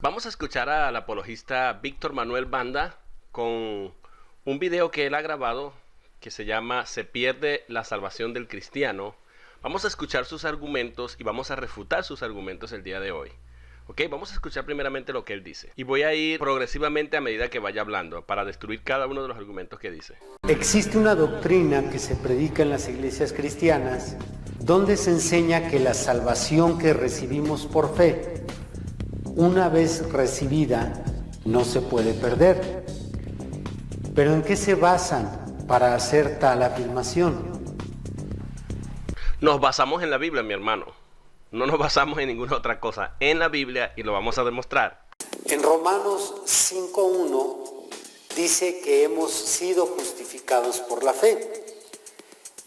Vamos a escuchar al apologista Víctor Manuel Banda con un video que él ha grabado que se llama "Se pierde la salvación del cristiano". Vamos a escuchar sus argumentos y vamos a refutar sus argumentos el día de hoy. Ok, vamos a escuchar primeramente lo que él dice. Y voy a ir progresivamente a medida que vaya hablando para destruir cada uno de los argumentos que dice. Existe una doctrina que se predica en las iglesias cristianas donde se enseña que la salvación que recibimos por fe, una vez recibida, no se puede perder. ¿Pero en qué se basan para hacer tal afirmación? Nos basamos en la Biblia, mi hermano. No nos basamos en ninguna otra cosa. En la Biblia, y lo vamos a demostrar. En Romanos 5:1 dice que hemos sido justificados por la fe.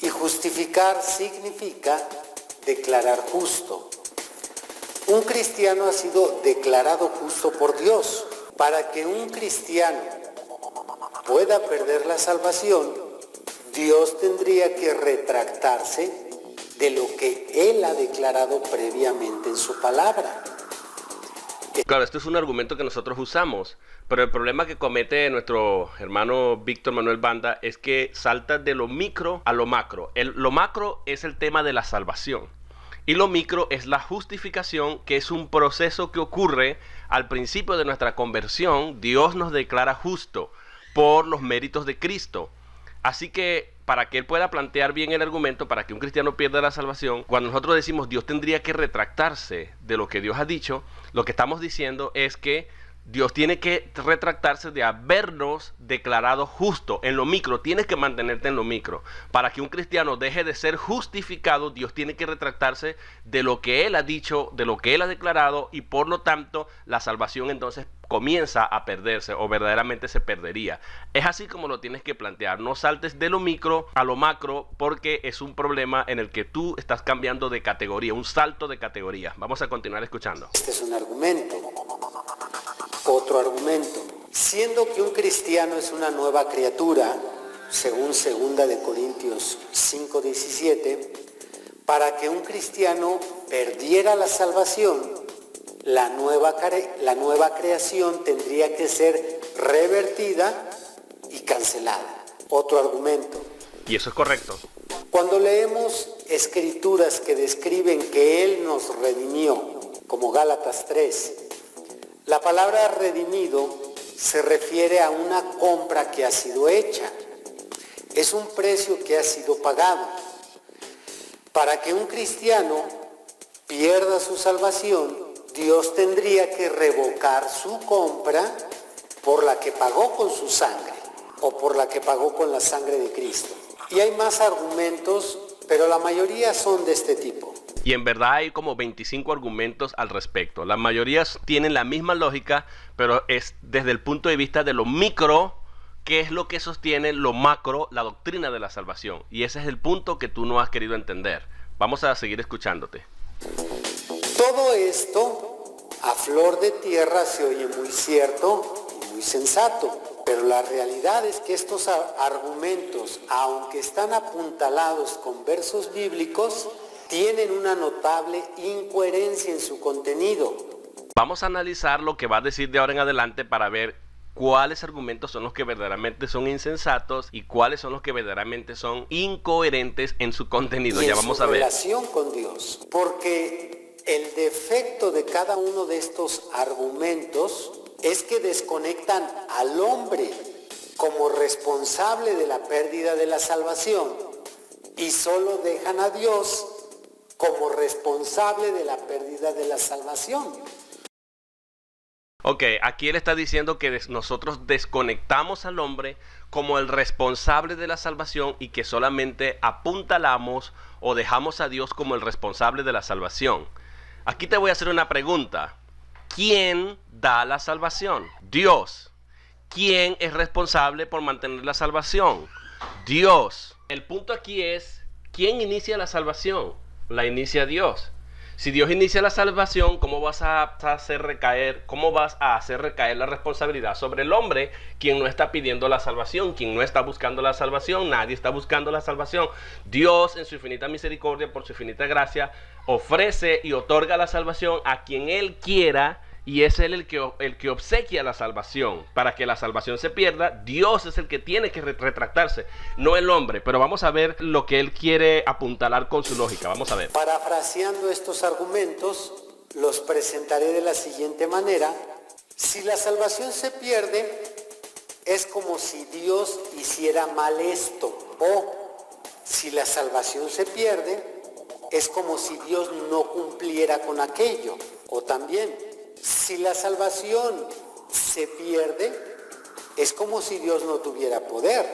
Y justificar significa declarar justo. Un cristiano ha sido declarado justo por Dios. Para que un cristiano pueda perder la salvación, Dios tendría que retractarse de lo que Él ha declarado previamente en su palabra. Claro, esto es un argumento que nosotros usamos, pero el problema que comete nuestro hermano Víctor Manuel Banda es que salta de lo micro a lo macro. Lo macro es el tema de la salvación y lo micro es la justificación, que es un proceso que ocurre al principio de nuestra conversión. Dios nos declara justo por los méritos de Cristo. Así que para que él pueda plantear bien el argumento, para que un cristiano pierda la salvación, cuando nosotros decimos Dios tendría que retractarse de lo que Dios ha dicho, lo que estamos diciendo es que Dios tiene que retractarse de habernos declarado justo. En lo micro, tienes que mantenerte en lo micro. Para que un cristiano deje de ser justificado, Dios tiene que retractarse de lo que Él ha dicho, de lo que Él ha declarado, y por lo tanto la salvación entonces comienza a perderse, o verdaderamente se perdería. Es así como lo tienes que plantear. No saltes de lo micro a lo macro, porque es un problema en el que tú estás cambiando de categoría, un salto de categoría. Vamos a continuar escuchando. Este es un argumento. Otro argumento. Siendo que un cristiano es una nueva criatura, según 2 de Corintios 5:17, para que un cristiano perdiera la salvación, la nueva creación tendría que ser revertida y cancelada. Otro argumento. Y eso es correcto. Cuando leemos escrituras que describen que Él nos redimió, como Gálatas 3, la palabra redimido se refiere a una compra que ha sido hecha. Es un precio que ha sido pagado. Para que un cristiano pierda su salvación, Dios tendría que revocar su compra por la que pagó con su sangre, o por la que pagó con la sangre de Cristo. Y hay más argumentos, pero la mayoría son de este tipo. Y en verdad hay como 25 argumentos al respecto. La mayoría tienen la misma lógica, pero es desde el punto de vista de lo micro, que es lo que sostiene lo macro, la doctrina de la salvación. Y ese es el punto que tú no has querido entender. Vamos a seguir escuchándote. Todo esto, a flor de tierra, se oye muy cierto y muy sensato. Pero la realidad es que estos argumentos, aunque están apuntalados con versos bíblicos, tienen una notable incoherencia en su contenido. Vamos a analizar lo que va a decir de ahora en adelante para ver cuáles argumentos son los que verdaderamente son insensatos y cuáles son los que verdaderamente son incoherentes en su contenido. Ya vamos a ver. Relación con Dios. Porque el defecto de cada uno de estos argumentos es que desconectan al hombre como responsable de la pérdida de la salvación y solo dejan a Dios como responsable de la pérdida de la salvación. Ok, aquí él está diciendo que nosotros desconectamos al hombre como el responsable de la salvación y que solamente apuntalamos o dejamos a Dios como el responsable de la salvación. Aquí te voy a hacer una pregunta. ¿Quién da la salvación? Dios. ¿Quién es responsable por mantener la salvación? Dios. El punto aquí es, ¿quién inicia la salvación? La inicia Dios. Si Dios inicia la salvación, ¿cómo vas a hacer recaer la responsabilidad sobre el hombre, quien no está pidiendo la salvación, quien no está buscando la salvación? Nadie está buscando la salvación. Dios, en su infinita misericordia, por su infinita gracia, ofrece y otorga la salvación a quien Él quiera y es Él el que obsequia la salvación. Para que la salvación se pierda, Dios es el que tiene que retractarse, no el hombre. Pero vamos a ver lo que Él quiere apuntalar con su lógica. Vamos a ver. Parafraseando estos argumentos, los presentaré de la siguiente manera. Si la salvación se pierde, es como si Dios hiciera mal esto. O si la salvación se pierde, es como si Dios no cumpliera con aquello. O también, si la salvación se pierde, es como si Dios no tuviera poder.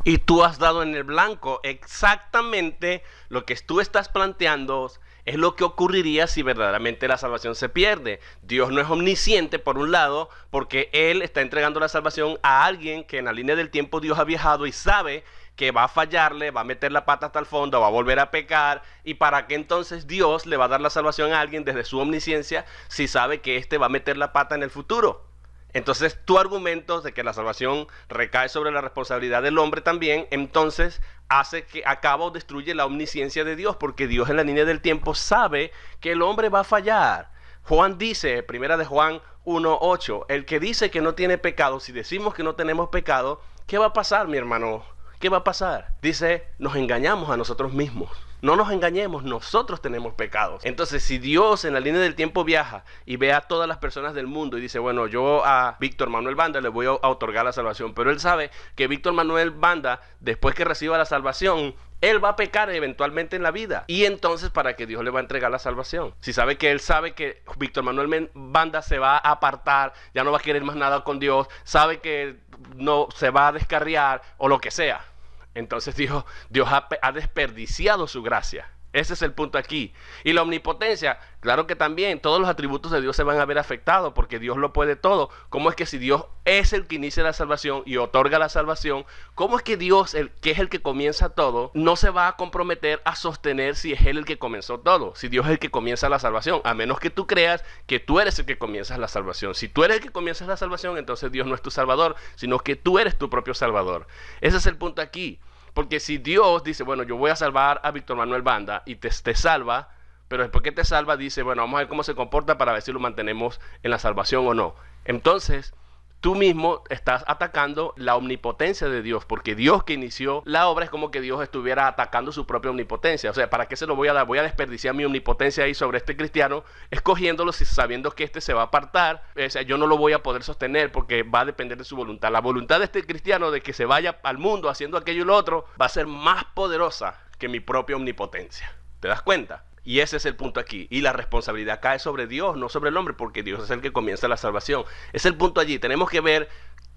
Y tú has dado en el blanco. Exactamente lo que tú estás planteando es lo que ocurriría si verdaderamente la salvación se pierde. Dios no es omnisciente, por un lado, porque Él está entregando la salvación a alguien que en la línea del tiempo Dios ha viajado y sabe que va a fallarle, va a meter la pata hasta el fondo, va a volver a pecar. ¿Y para qué entonces Dios le va a dar la salvación a alguien desde su omnisciencia si sabe que éste va a meter la pata en el futuro? Entonces tu argumento de que la salvación recae sobre la responsabilidad del hombre también, entonces hace que acaba o destruye la omnisciencia de Dios, porque Dios en la línea del tiempo sabe que el hombre va a fallar. Juan dice, primera de Juan 1:8, el que dice que no tiene pecado, si decimos que no tenemos pecado, ¿qué va a pasar, mi hermano? ¿Qué va a pasar? Dice, nos engañamos a nosotros mismos. No nos engañemos, nosotros tenemos pecados. Entonces, si Dios en la línea del tiempo viaja y ve a todas las personas del mundo y dice, bueno, yo a Víctor Manuel Banda le voy a otorgar la salvación, pero él sabe que Víctor Manuel Banda, después que reciba la salvación, él va a pecar eventualmente en la vida. Y entonces, ¿para qué Dios le va a entregar la salvación? Si sabe que él sabe que Víctor Manuel Banda se va a apartar, ya no va a querer más nada con Dios, sabe que no se va a descarriar o lo que sea. Entonces Dios ha desperdiciado su gracia. Ese es el punto aquí. Y la omnipotencia, claro que también todos los atributos de Dios se van a ver afectados porque Dios lo puede todo. ¿Cómo es que si Dios es el que inicia la salvación y otorga la salvación, cómo es que Dios, que es el que comienza todo, no se va a comprometer a sostener si es Él el que comenzó todo? Si Dios es el que comienza la salvación, a menos que tú creas que tú eres el que comienzas la salvación. Si tú eres el que comienzas la salvación, entonces Dios no es tu salvador, sino que tú eres tu propio salvador. Ese es el punto aquí. Porque si Dios dice, bueno, yo voy a salvar a Víctor Manuel Banda y te salva, pero después que te salva dice, bueno, vamos a ver cómo se comporta para ver si lo mantenemos en la salvación o no. Entonces, tú mismo estás atacando la omnipotencia de Dios, porque Dios que inició la obra es como que Dios estuviera atacando su propia omnipotencia. O sea, ¿para qué se lo voy a dar? Voy a desperdiciar mi omnipotencia ahí sobre este cristiano, escogiéndolo sabiendo que este se va a apartar. O sea, yo no lo voy a poder sostener porque va a depender de su voluntad. La voluntad de este cristiano de que se vaya al mundo haciendo aquello y lo otro va a ser más poderosa que mi propia omnipotencia. ¿Te das cuenta? Y ese es el punto aquí. Y la responsabilidad cae sobre Dios, no sobre el hombre, porque Dios es el que comienza la salvación. Es el punto allí. Tenemos que ver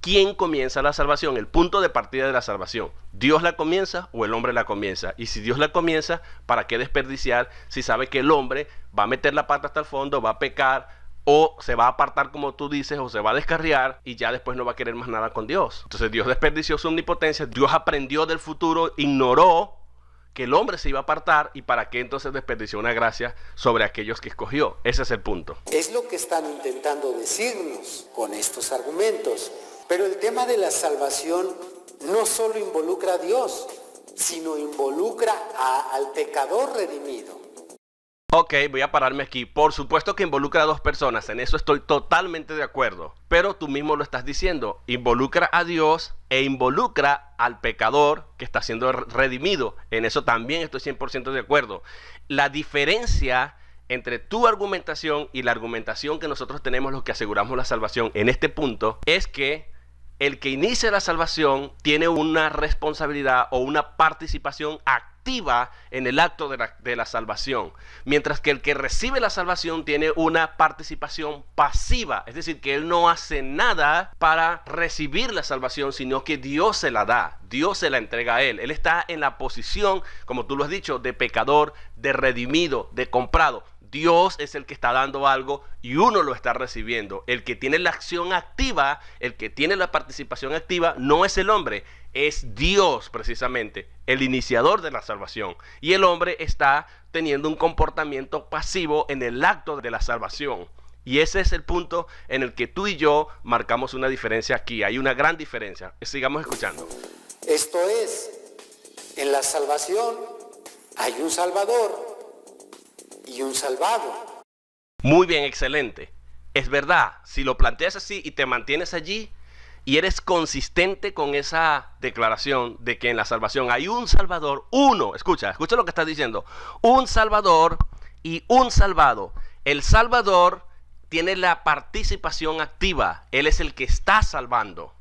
quién comienza la salvación, el punto de partida de la salvación. ¿Dios la comienza o el hombre la comienza? Y si Dios la comienza, ¿para qué desperdiciar si sabe que el hombre va a meter la pata hasta el fondo, va a pecar, o se va a apartar como tú dices, o se va a descarriar y ya después no va a querer más nada con Dios? Entonces Dios desperdició su omnipotencia, Dios aprendió del futuro, ignoró que el hombre se iba a apartar, y para qué entonces desperdició una gracia sobre aquellos que escogió. Ese es el punto. Es lo que están intentando decirnos con estos argumentos. Pero el tema de la salvación no solo involucra a Dios, sino involucra al pecador redimido. Ok, voy a pararme aquí. Por supuesto que involucra a dos personas, en eso estoy totalmente de acuerdo. Pero tú mismo lo estás diciendo, involucra a Dios e involucra al pecador que está siendo redimido. En eso también estoy 100% de acuerdo. La diferencia entre tu argumentación y la argumentación que nosotros tenemos los que aseguramos la salvación en este punto es que el que inicia la salvación tiene una responsabilidad o una participación activa en el acto de la salvación, mientras que el que recibe la salvación tiene una participación pasiva, es decir, que él no hace nada para recibir la salvación, sino que Dios se la da, Dios se la entrega a él. Él está en la posición, como tú lo has dicho, de pecador, de redimido, de comprado. Dios es el que está dando algo y uno lo está recibiendo. El que tiene la acción activa, el que tiene la participación activa, no es el hombre, es Dios precisamente, el iniciador de la salvación. Y el hombre está teniendo un comportamiento pasivo en el acto de la salvación. Y ese es el punto en el que tú y yo marcamos una diferencia aquí. Hay una gran diferencia. Sigamos escuchando. Esto es, en la salvación hay un Salvador y un salvado. Muy bien, excelente. es verdad. Si lo planteas así y te mantienes allí y eres consistente con esa declaración de que en la salvación hay un Salvador, uno, escucha lo que estás diciendo, un Salvador y un salvado. El Salvador tiene la participación activa, Él es el que está salvando.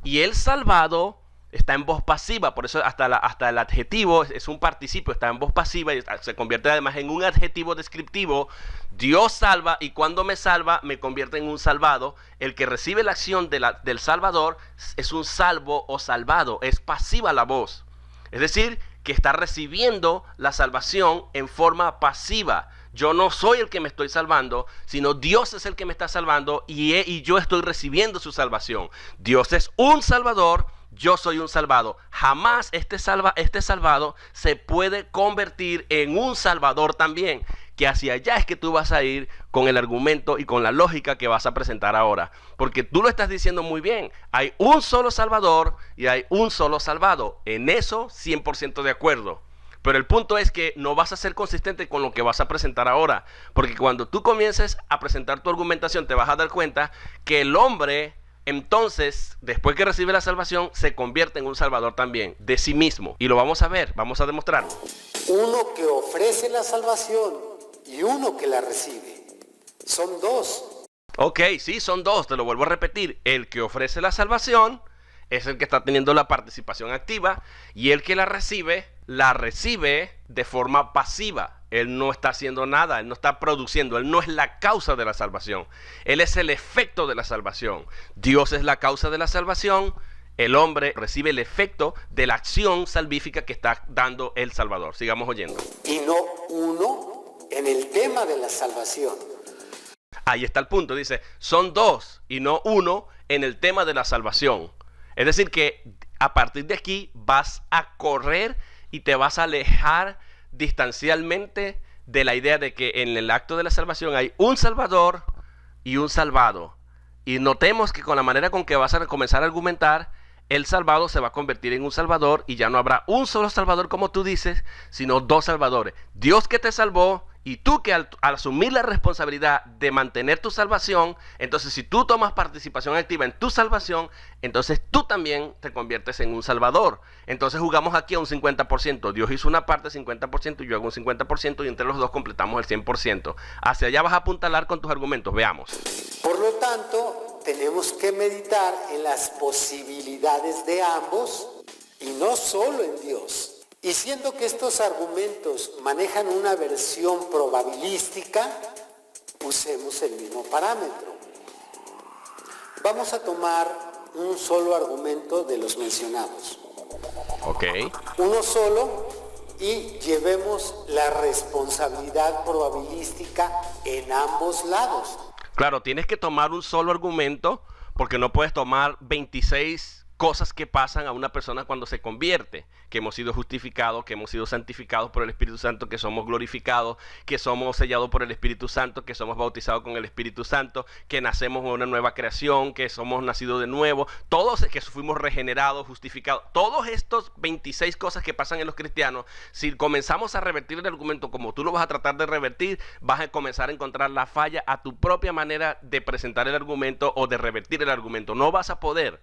Y el salvado está en voz pasiva, por eso hasta el adjetivo es un participio, está en voz pasiva y se convierte además en un adjetivo descriptivo. Dios salva y cuando me salva me convierte en un salvado. El que recibe la acción del Salvador es un salvo o salvado, es pasiva la voz. Es decir, que está recibiendo la salvación en forma pasiva. Yo no soy el que me estoy salvando, sino Dios es el que me está salvando y yo estoy recibiendo su salvación. Dios es un salvador, yo soy un salvado. Jamás este salvado se puede convertir en un salvador también, que hacia allá es que tú vas a ir con el argumento y con la lógica que vas a presentar ahora. Porque tú lo estás diciendo muy bien, hay un solo salvador y hay un solo salvado. En eso 100% de acuerdo. Pero el punto es que no vas a ser consistente con lo que vas a presentar ahora. Porque cuando tú comiences a presentar tu argumentación te vas a dar cuenta que el hombre, entonces, después que recibe la salvación, se convierte en un salvador también, de sí mismo. Y lo vamos a ver, vamos a demostrarlo. Uno que ofrece la salvación y uno que la recibe. Son dos. Ok, sí, son dos, te lo vuelvo a repetir. El que ofrece la salvación es el que está teniendo la participación activa y el que la recibe de forma pasiva. Él no está haciendo nada, él no está produciendo, él no es la causa de la salvación. Él es el efecto de la salvación. Dios es la causa de la salvación, el hombre recibe el efecto de la acción salvífica que está dando el Salvador. Sigamos oyendo. Y no uno en el tema de la salvación. Ahí está el punto, dice, son dos y no uno en el tema de la salvación. Es decir que a partir de aquí vas a correr y te vas a alejar distancialmente de la idea de que en el acto de la salvación hay un salvador y un salvado. Y notemos que con la manera con que vas a comenzar a argumentar, el salvado se va a convertir en un salvador y ya no habrá un solo salvador como tú dices, sino dos salvadores. Dios que te salvó y tú que al asumir la responsabilidad de mantener tu salvación, entonces si tú tomas participación activa en tu salvación, entonces tú también te conviertes en un salvador. Entonces jugamos aquí a un 50%. Dios hizo una parte 50% y yo hago un 50% y entre los dos completamos el 100%. Hacia allá vas a apuntalar con tus argumentos. Veamos. Por lo tanto, tenemos que meditar en las posibilidades de ambos y no solo en Dios. Y siendo que estos argumentos manejan una versión probabilística, usemos el mismo parámetro. Vamos a tomar un solo argumento de los mencionados. Ok. Uno solo y llevemos la responsabilidad probabilística en ambos lados. Claro, tienes que tomar un solo argumento porque no puedes tomar 26 cosas que pasan a una persona cuando se convierte, que hemos sido justificados, que hemos sido santificados por el Espíritu Santo, que somos glorificados, que somos sellados por el Espíritu Santo, que somos bautizados con el Espíritu Santo, que nacemos en una nueva creación, que somos nacidos de nuevo, todos que fuimos regenerados, justificados, todos estos 26 cosas que pasan en los cristianos, si comenzamos a revertir el argumento como tú lo vas a tratar de revertir, vas a comenzar a encontrar la falla a tu propia manera de presentar el argumento o de revertir el argumento. No vas a poder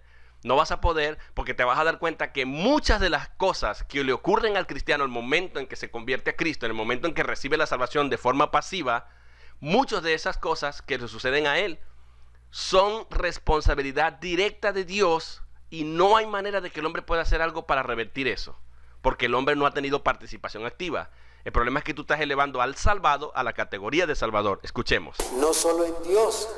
porque te vas a dar cuenta que muchas de las cosas que le ocurren al cristiano en el momento en que se convierte a Cristo, en el momento en que recibe la salvación de forma pasiva, muchas de esas cosas que le suceden a él son responsabilidad directa de Dios y no hay manera de que el hombre pueda hacer algo para revertir eso, porque el hombre no ha tenido participación activa. El problema es que tú estás elevando al salvado a la categoría de salvador. Escuchemos. No solo en Dios,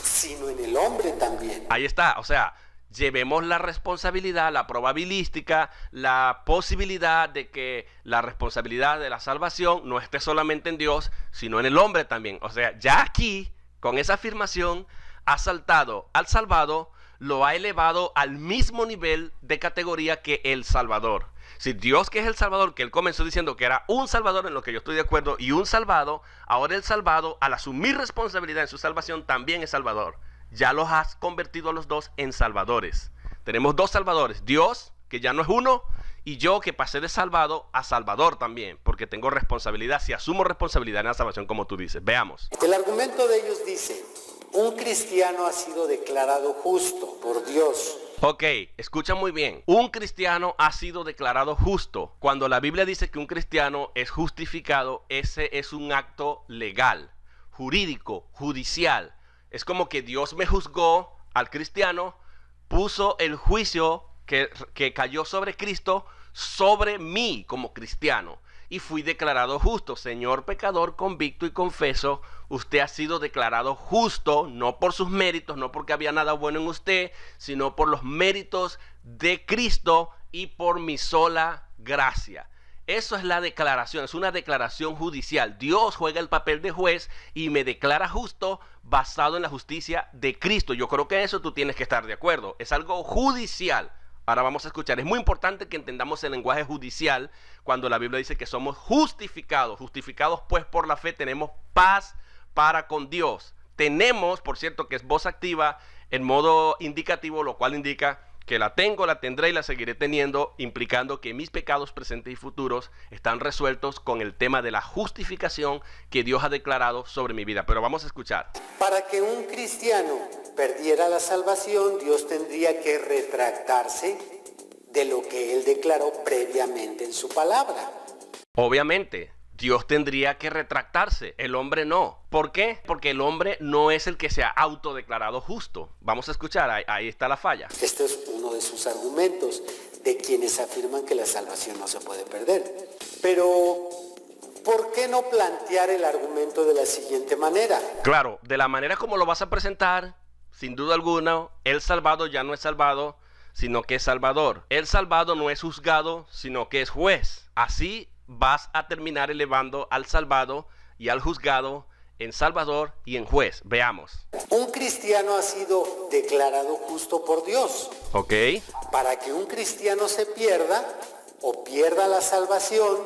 sino en el hombre también. Ahí está, o sea, llevemos la responsabilidad, la probabilística, la posibilidad de que la responsabilidad de la salvación no esté solamente en Dios, sino en el hombre también. O sea, ya aquí, con esa afirmación, ha saltado al salvado, lo ha elevado al mismo nivel de categoría que el Salvador. Si Dios, que es el Salvador, que él comenzó diciendo que era un Salvador, en lo que yo estoy de acuerdo, y un salvado, ahora el salvado, al asumir responsabilidad en su salvación, también es Salvador. Ya los has convertido a los dos en salvadores. Tenemos dos salvadores, Dios, que ya no es uno, y yo que pasé de salvado a salvador también, porque tengo responsabilidad, si asumo responsabilidad en la salvación como tú dices. Veamos. El argumento de ellos dice, Un cristiano ha sido declarado justo por Dios. Ok, escucha muy bien. Un cristiano ha sido declarado justo. Cuando la Biblia dice que un cristiano es justificado, ese es un acto legal, jurídico, judicial. Es como que Dios me juzgó al cristiano, puso el juicio que cayó sobre Cristo sobre mí como cristiano. Y fui declarado justo. Señor pecador, convicto y confeso, usted ha sido declarado justo, no por sus méritos, no porque había nada bueno en usted, sino por los méritos de Cristo y por mi sola gracia. Eso es la declaración, es una declaración judicial. Dios juega el papel de juez y me declara justo basado en la justicia de Cristo. Yo creo que eso tú tienes que estar de acuerdo. Es algo judicial. Ahora vamos a escuchar. Es muy importante que entendamos el lenguaje judicial cuando la Biblia dice que somos justificados. Justificados pues por la fe tenemos paz para con Dios. Tenemos, por cierto, que es voz activa en modo indicativo, lo cual indica que la tengo, la tendré y la seguiré teniendo, implicando que mis pecados presentes y futuros están resueltos con el tema de la justificación que Dios ha declarado sobre mi vida. Pero vamos a escuchar. Para que un cristiano perdiera la salvación, Dios tendría que retractarse de lo que él declaró previamente en su palabra. Obviamente, Dios tendría que retractarse, el hombre no. ¿Por qué? Porque el hombre no es el que se ha autodeclarado justo. Vamos a escuchar, ahí está la falla. Este es uno de sus argumentos de quienes afirman que la salvación no se puede perder. Pero, ¿por qué no plantear el argumento de la siguiente manera? Claro, de la manera como lo vas a presentar, sin duda alguna, el salvado ya no es salvado, sino que es salvador. El salvado no es juzgado, sino que es juez. Así vas a terminar elevando al salvado y al juzgado en salvador y en juez. Veamos. Un cristiano ha sido declarado justo por Dios. Ok. Para que un cristiano se pierda o pierda la salvación,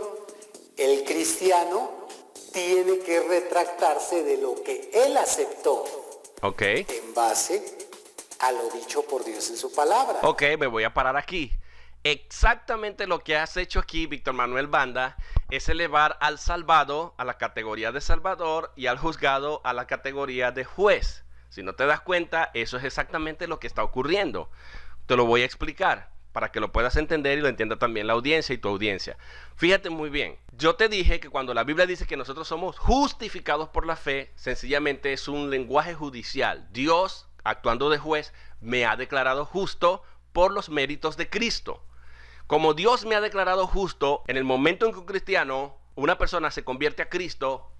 el cristiano tiene que retractarse de lo que él aceptó. Ok. En base a lo dicho por Dios en su palabra. Ok, me voy a parar aquí. Exactamente lo que has hecho aquí, Víctor Manuel Banda, es elevar al salvado a la categoría de salvador y al juzgado a la categoría de juez. Si no te das cuenta, eso es exactamente lo que está ocurriendo. Te lo voy a explicar para que lo puedas entender y lo entienda también la audiencia y tu audiencia. Fíjate muy bien, yo te dije que cuando la Biblia dice que nosotros somos justificados por la fe, sencillamente es un lenguaje judicial. Dios, actuando de juez, me ha declarado justo por los méritos de Cristo. Como Dios me ha declarado justo, en el momento en que un cristiano, una persona se convierte a Cristo,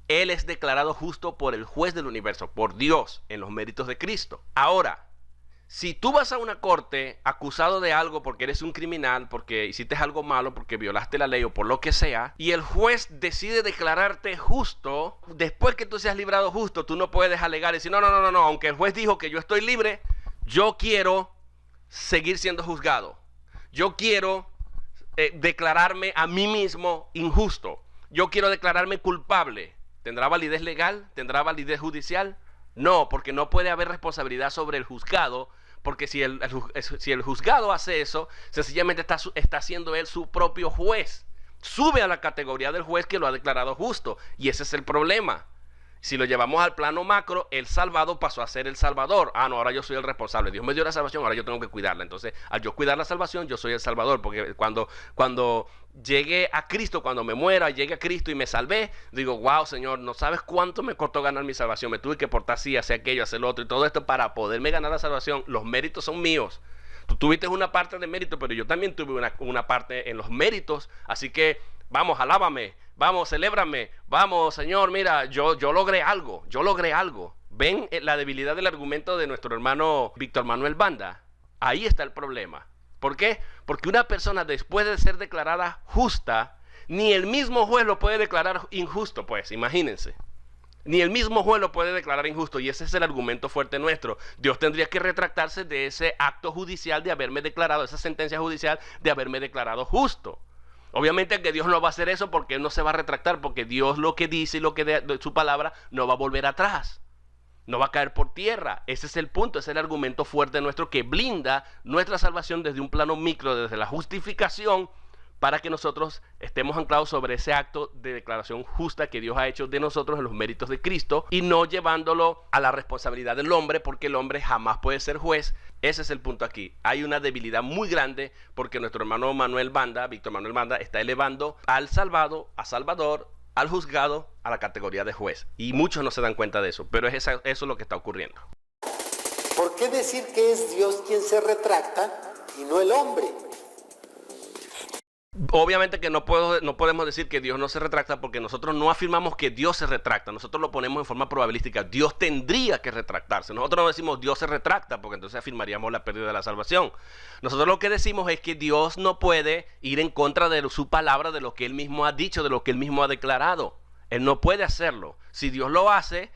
él es declarado justo por el juez del universo, por Dios, en los méritos de Cristo. Ahora, si tú vas a una corte acusado de algo porque eres un criminal, porque hiciste algo malo, porque violaste la ley o por lo que sea, y el juez decide declararte justo, después que tú seas librado justo, tú no puedes alegar y decir, no, aunque el juez dijo que yo estoy libre, yo quiero seguir siendo juzgado. Yo quiero declararme a mí mismo injusto. Yo quiero declararme culpable. ¿Tendrá validez legal? ¿Tendrá validez judicial? No, porque no puede haber responsabilidad sobre el juzgado, porque si el juzgado hace eso, sencillamente está siendo él su propio juez. Sube a la categoría del juez que lo ha declarado justo, y ese es el problema. Si lo llevamos al plano macro, el salvado pasó a ser el salvador. Ah, no, ahora yo soy el responsable. Dios me dio la salvación, ahora yo tengo que cuidarla. Entonces, al yo cuidar la salvación, yo soy el salvador. Porque cuando llegue a Cristo, cuando me muera, llegue a Cristo y me salvé, digo, wow, Señor, no sabes cuánto me costó ganar mi salvación. Me tuve que portar así, hacer aquello, hacer lo otro y todo esto para poderme ganar la salvación. Los méritos son míos. Tú tuviste una parte de mérito, pero yo también tuve una parte en los méritos. Así que, vamos, alábame, vamos, celébrame, vamos, Señor, mira, yo logré algo, ¿Ven la debilidad del argumento de nuestro hermano Víctor Manuel Banda? Ahí está el problema. ¿Por qué? Porque una persona después de ser declarada justa, ni el mismo juez lo puede declarar injusto, pues, imagínense. Ni el mismo juez lo puede declarar injusto, y ese es el argumento fuerte nuestro. Dios tendría que retractarse de ese acto judicial de haberme declarado, esa sentencia judicial de haberme declarado justo. Obviamente que Dios no va a hacer eso porque Él no se va a retractar, porque Dios lo que dice y lo que de su palabra no va a volver atrás. No va a caer por tierra. Ese es el punto, ese es el argumento fuerte nuestro que blinda nuestra salvación desde un plano micro, desde la justificación, para que nosotros estemos anclados sobre ese acto de declaración justa que Dios ha hecho de nosotros en los méritos de Cristo y no llevándolo a la responsabilidad del hombre, porque el hombre jamás puede ser juez. Ese es el punto aquí. Hay una debilidad muy grande porque nuestro hermano Víctor Manuel Banda, está elevando al salvado, a Salvador, al juzgado, a la categoría de juez. Y muchos no se dan cuenta de eso, pero eso es lo que está ocurriendo. ¿Por qué decir que es Dios quien se retracta y no el hombre? Obviamente que no podemos decir que Dios no se retracta porque nosotros no afirmamos que Dios se retracta, nosotros lo ponemos en forma probabilística. Dios tendría que retractarse. Nosotros no decimos Dios se retracta porque entonces afirmaríamos la pérdida de la salvación. Nosotros lo que decimos es que Dios no puede ir en contra de su palabra, de lo que Él mismo ha dicho, de lo que Él mismo ha declarado. Él no puede hacerlo. Si Dios lo hace,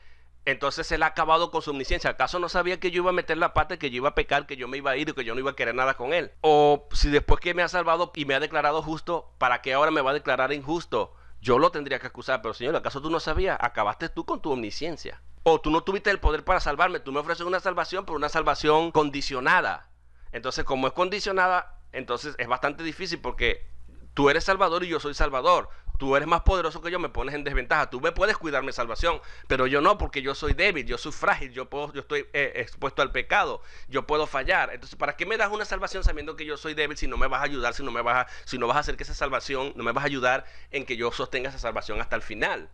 entonces Él ha acabado con su omnisciencia. ¿Acaso no sabía que yo iba a meter la pata, que yo iba a pecar, que yo me iba a ir y que yo no iba a querer nada con Él? O si después que me ha salvado y me ha declarado justo, ¿para qué ahora me va a declarar injusto? Yo lo tendría que acusar, pero Señor, ¿acaso tú no sabías? Acabaste tú con tu omnisciencia. O tú no tuviste el poder para salvarme, tú me ofreces una salvación, pero una salvación condicionada. Entonces, como es condicionada, entonces es bastante difícil porque tú eres Salvador y yo soy Salvador. Tú eres más poderoso que yo, me pones en desventaja. Tú me puedes cuidar mi salvación, pero yo no, porque yo soy débil, yo soy frágil, yo estoy expuesto al pecado, yo puedo fallar. Entonces, ¿para qué me das una salvación sabiendo que yo soy débil si no me vas a ayudar, si no vas a hacer que esa salvación, no me vas a ayudar en que yo sostenga esa salvación hasta el final?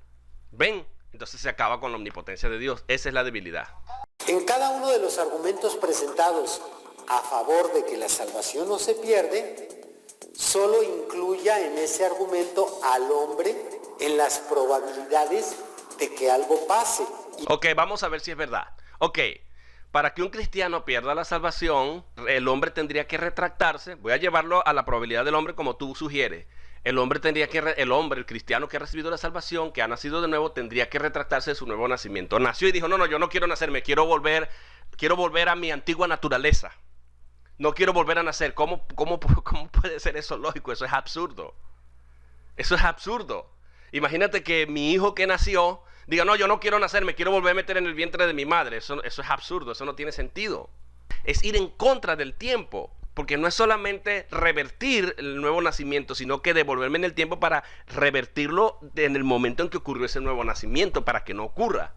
¿Ven? Entonces se acaba con la omnipotencia de Dios. Esa es la debilidad. En cada uno de los argumentos presentados a favor de que la salvación no se pierde, solo incluya en ese argumento al hombre en las probabilidades de que algo pase. Ok, vamos a ver si es verdad. Ok, para que un cristiano pierda la salvación, el hombre tendría que retractarse. Voy a llevarlo a la probabilidad del hombre como tú sugieres. El cristiano que ha recibido la salvación, que ha nacido de nuevo, tendría que retractarse de su nuevo nacimiento. Nació y dijo, no, yo no quiero nacer, quiero volver a mi antigua naturaleza. No quiero volver a nacer. ¿Cómo puede ser eso lógico? Eso es absurdo. Eso es absurdo. Imagínate que mi hijo que nació diga, no, yo no quiero nacer, me quiero volver a meter en el vientre de mi madre. Eso es absurdo, eso no tiene sentido. Es ir en contra del tiempo, porque no es solamente revertir el nuevo nacimiento, sino que devolverme en el tiempo para revertirlo en el momento en que ocurrió ese nuevo nacimiento, para que no ocurra.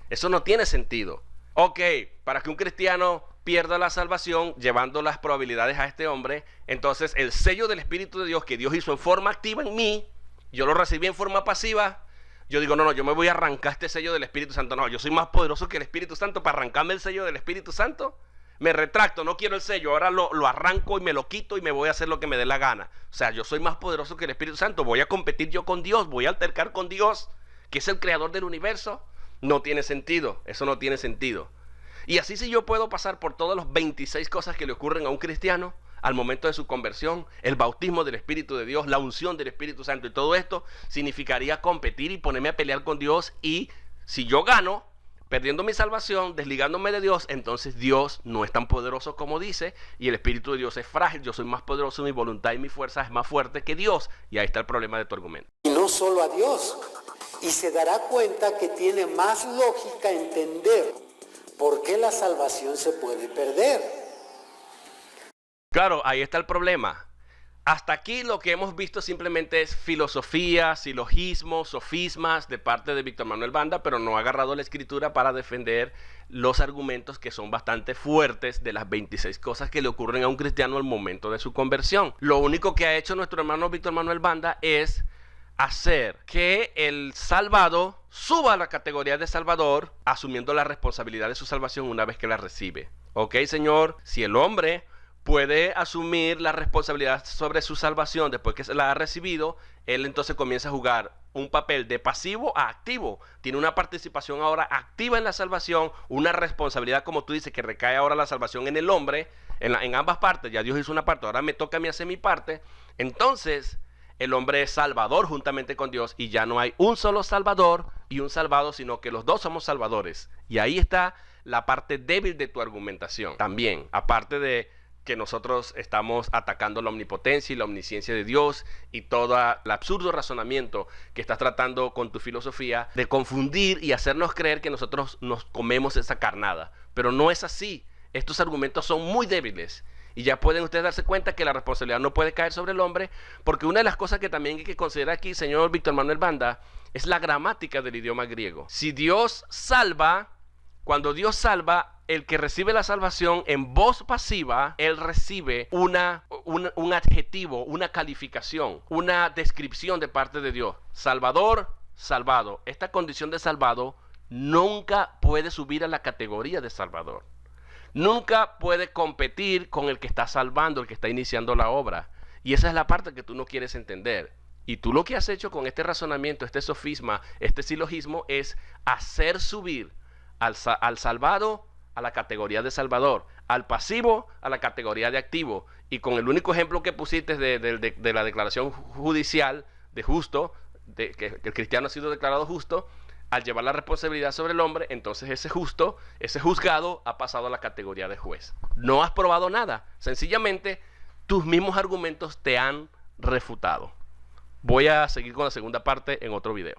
Eso no tiene sentido. Ok, para que un cristiano pierda la salvación, llevando las probabilidades a este hombre, entonces el sello del Espíritu de Dios que Dios hizo en forma activa en mí, yo lo recibí en forma pasiva. Yo digo, no, yo me voy a arrancar este sello del Espíritu Santo. No, yo soy más poderoso que el Espíritu Santo para arrancarme el sello del Espíritu Santo. Me retracto, no quiero el sello, ahora lo arranco y me lo quito y me voy a hacer lo que me dé la gana. O sea, yo soy más poderoso que el Espíritu Santo, voy a competir yo con Dios, voy a altercar con Dios, que es el creador del universo. No tiene sentido, eso no tiene sentido. Y así, si yo puedo pasar por todas las 26 cosas que le ocurren a un cristiano al momento de su conversión, el bautismo del Espíritu de Dios, la unción del Espíritu Santo y todo esto, significaría competir y ponerme a pelear con Dios. Y si yo gano, perdiendo mi salvación, desligándome de Dios, entonces Dios no es tan poderoso como dice, y el Espíritu de Dios es frágil, yo soy más poderoso, mi voluntad y mi fuerza es más fuerte que Dios. Y ahí está el problema de tu argumento. Y no solo a Dios. Y se dará cuenta que tiene más lógica entender por qué la salvación se puede perder. Claro, ahí está el problema. Hasta aquí lo que hemos visto simplemente es filosofía, silogismos, sofismas de parte de Víctor Manuel Banda, pero no ha agarrado la escritura para defender los argumentos que son bastante fuertes de las 26 cosas que le ocurren a un cristiano al momento de su conversión. Lo único que ha hecho nuestro hermano Víctor Manuel Banda es hacer que el salvado suba a la categoría de salvador, asumiendo la responsabilidad de su salvación una vez que la recibe. Ok, Señor, si el hombre puede asumir la responsabilidad sobre su salvación después que se la ha recibido, él entonces comienza a jugar un papel de pasivo a activo. Tiene una participación ahora activa en la salvación, una responsabilidad, como tú dices, que recae ahora la salvación en el hombre, en ambas partes. Ya Dios hizo una parte, ahora me toca a mí hacer mi parte. Entonces el hombre es salvador juntamente con Dios, y ya no hay un solo salvador y un salvado, sino que los dos somos salvadores. Y ahí está la parte débil de tu argumentación también, aparte de que nosotros estamos atacando la omnipotencia y la omnisciencia de Dios y todo el absurdo razonamiento que estás tratando con tu filosofía de confundir y hacernos creer que nosotros nos comemos esa carnada. Pero no es así. Estos argumentos son muy débiles Y ya pueden ustedes darse cuenta que la responsabilidad no puede caer sobre el hombre, porque una de las cosas que también hay que considerar aquí, señor Víctor Manuel Banda, es la gramática del idioma griego. Si Dios salva, cuando Dios salva, el que recibe la salvación en voz pasiva, él recibe un adjetivo, una calificación, una descripción de parte de Dios. Salvador, salvado. Esta condición de salvado nunca puede subir a la categoría de salvador. Nunca puede competir con el que está salvando, el que está iniciando la obra. Y esa es la parte que tú no quieres entender. Y tú lo que has hecho con este razonamiento, este sofisma, este silogismo, es hacer subir al salvado a la categoría de salvador, al pasivo a la categoría de activo. Y con el único ejemplo que pusiste de la declaración judicial de justo, que el cristiano ha sido declarado justo, al llevar la responsabilidad sobre el hombre, entonces ese justo, ese juzgado ha pasado a la categoría de juez. No has probado nada, sencillamente tus mismos argumentos te han refutado. Voy a seguir con la segunda parte en otro video.